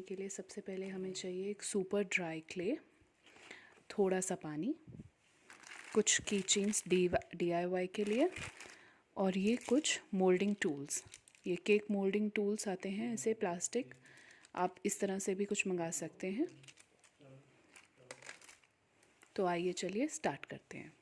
के लिए सबसे पहले हमें चाहिए एक सुपर ड्राई क्ले, थोड़ा सा पानी, कुछ कीचेन्स DIY के लिए, और ये कुछ मोल्डिंग टूल्स। ये केक मोल्डिंग टूल्स आते हैं ऐसे प्लास्टिक, आप इस तरह से भी कुछ मंगा सकते हैं। तो आइए चलिए स्टार्ट करते हैं।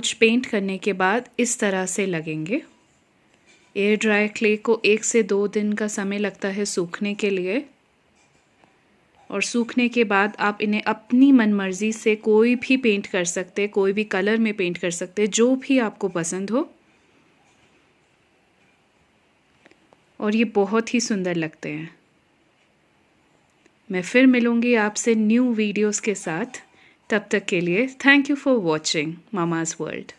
कुछ पेंट करने के बाद इस तरह से लगेंगे। एयर ड्राई क्ले को 1 से 2 दिन का समय लगता है सूखने के लिए, और सूखने के बाद आप इन्हें अपनी मनमर्जी से कोई भी पेंट कर सकते, कोई भी कलर में पेंट कर सकते, जो भी आपको पसंद हो, और ये बहुत ही सुंदर लगते हैं। मैं फिर मिलूँगी आपसे न्यू वीडियोस के साथ। तब तक के लिए thank you for watching Mama's world.